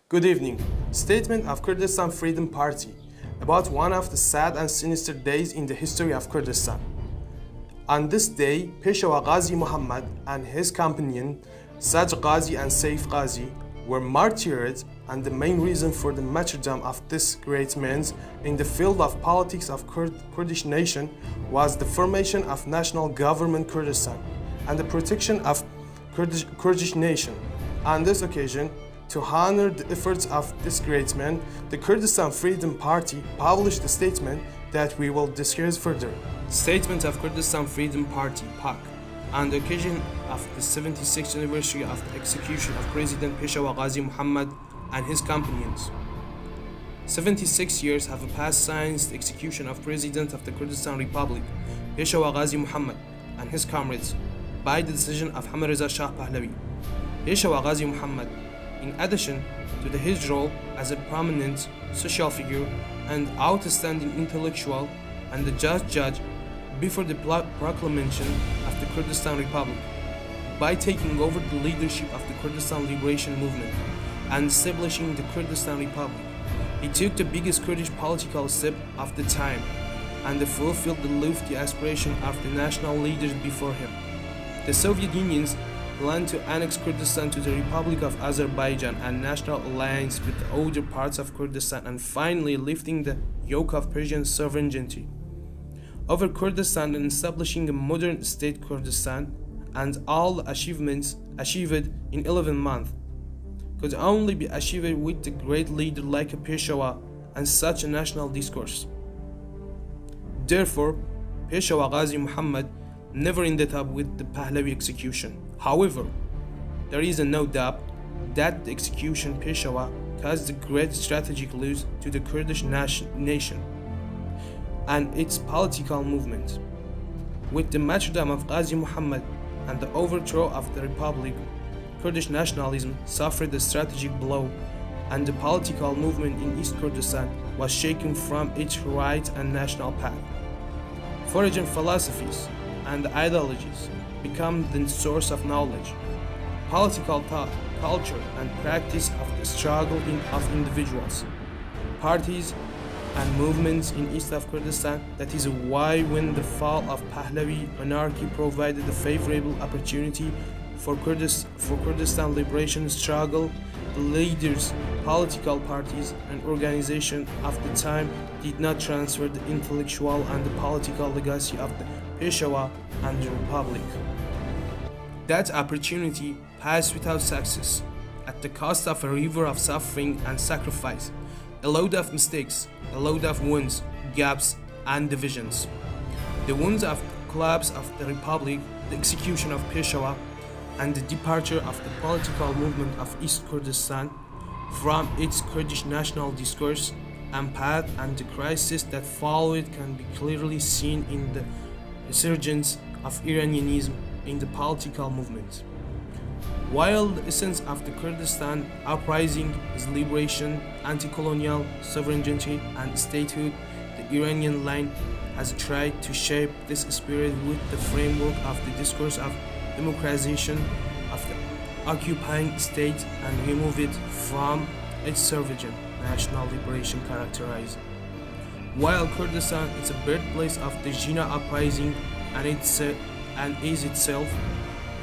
Good evening. Statement of Kurdistan Freedom Party about one of the sad and sinister days in the history of Kurdistan. On this day, Peshwa Qazi Mohammad and his companion Peshwa Qazi and Saif Qazi were martyred, and the main reason for the martyrdom of this great men in the field of politics of Kurdish nation was the formation of national government Kurdistan and the protection of Kurdish nation. On this occasion, to honor the efforts of this great man, the Kurdistan Freedom Party published a statement that we will discuss further. Statement of Kurdistan Freedom Party (PAK) on the occasion of the 76th anniversary of the execution of President Peshwa Qazi Mohammad and his companions. 76 years have passed since the execution of President of the Kurdistan Republic, Peshwa Qazi Mohammad, and his comrades by the decision of Hamid Reza Shah Pahlavi. Peshwa Qazi Mohammad, in addition to his role as a prominent social figure and outstanding intellectual and the just judge before the proclamation of the Kurdistan Republic, by taking over the leadership of the Kurdistan Liberation Movement and establishing the Kurdistan Republic, he took the biggest Kurdish political step of the time and fulfilled the lofty aspiration of the national leaders before him. The Soviet Union's plan to annex Kurdistan to the Republic of Azerbaijan and national alliance with the other parts of Kurdistan, and finally lifting the yoke of Persian sovereignty over Kurdistan and establishing a modern state Kurdistan, and all the achievements achieved in 11 months could only be achieved with a great leader like a Peshwa and such a national discourse. Therefore, Peshwa Qazi Mohammad never ended up with the Pahlavi execution. However, there is no doubt that the execution Peshwa caused a great strategic loss to the Kurdish nation and its political movement. With the martyrdom of Qazi Mohammad and the overthrow of the Republic, Kurdish nationalism suffered a strategic blow, and the political movement in East Kurdistan was shaken from its right and national path. Foreign philosophies and ideologies become the source of knowledge, political thought, culture, and practice of the struggle of individuals, parties, and movements in east of Kurdistan. That is why when the fall of Pahlavi monarchy provided a favorable opportunity for Kurdistan liberation struggle, the leaders, political parties, and organizations of the time did not transfer the intellectual and the political legacy of the Peshwa and the Republic. That opportunity passed without success, at the cost of a river of suffering and sacrifice, a load of mistakes, a load of wounds, gaps, and divisions. The wounds of the collapse of the Republic, the execution of Peshwa, and the departure of the political movement of East Kurdistan from its Kurdish national discourse and path, and the crisis that followed can be clearly seen in the resurgence of Iranianism in the political movement. While the essence of the Kurdistan uprising is liberation, anti-colonial sovereignty, and statehood, the Iranian line has tried to shape this spirit with the framework of the discourse of democratization of the occupying state and remove it from its sovereign national liberation characterized. While Kurdistan is a birthplace of the Jina uprising and is itself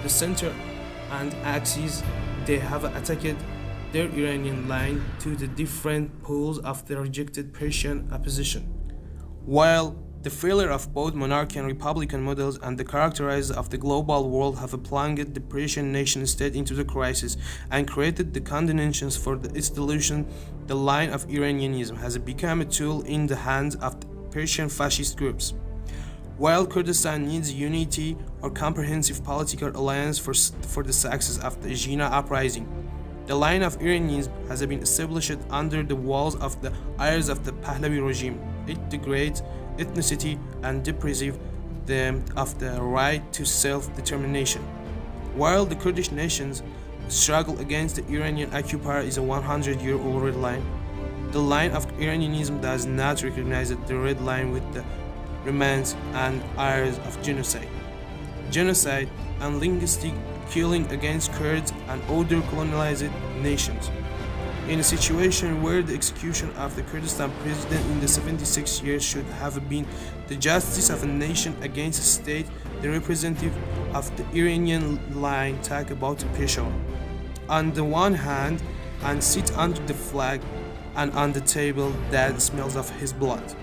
the center and axis, they have attacked their Iranian line to the different poles of the rejected Persian opposition. While the failure of both monarchy and republican models and the characteristics of the global world have plunged the Persian nation state into the crisis and created the conditions for its dilution, the line of Iranianism has become a tool in the hands of the Persian fascist groups. While Kurdistan needs unity or comprehensive political alliance for the success of the Jina uprising, the line of Iranianism has been established under the walls of the eyes of the Pahlavi regime. It degrades ethnicity and deprives them of the right to self-determination. While the Kurdish nation's struggle against the Iranian occupier is a 100-year-old red line, the line of Iranianism does not recognize the red line with the remains and errors of genocide and linguistic killing against Kurds and other colonized nations. in a situation where the execution of the Kurdistan president in the 76 years should have been the justice of a nation against a state, the representative of the Iranian line talk about Peshwa on the one hand and sit under the flag and on the table that smells of his blood.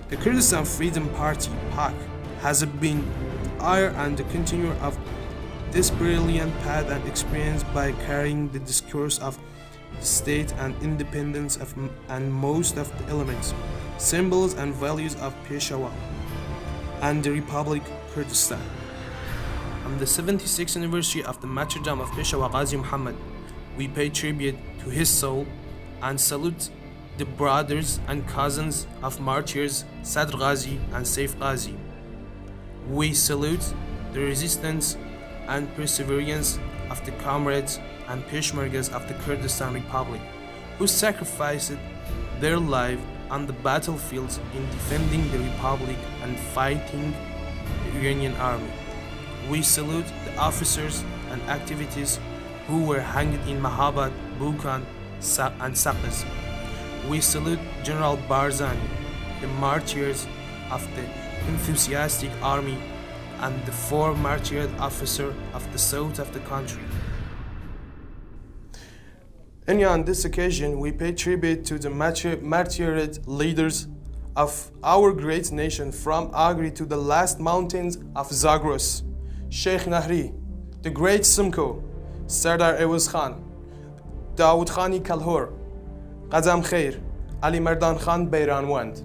The Kurdistan Freedom Party (PAK) has been the heir and the continuer of this brilliant path and experience by carrying the discourse of the state and independence and most of the elements, symbols and values of Peshwa and the Republic Kurdistan. On the 76th anniversary of the martyrdom of Peshwa Qazi Mohammad, we pay tribute to his soul and salute the brothers and cousins of martyrs Sadr Ghazi and Saif Ghazi. We salute the resistance and perseverance of the comrades and Peshmergas of the Kurdistan Republic, who sacrificed their life on the battlefields in defending the Republic and fighting the Iranian army. We salute the officers and activities who were hanged in Mahabad, Bukan, and Sakaz. We salute General Barzani, the martyrs of the enthusiastic army, and the 4 martyred officers of the south of the country. And on this occasion, we pay tribute to the martyred leaders of our great nation from Agri to the last mountains of Zagros, Sheikh Nahri, the great Simcoe, Sardar Ewaz Khan, Dawood Khani Kalhor, Qadam Khair, Ali Mardan Khan Bayranwand.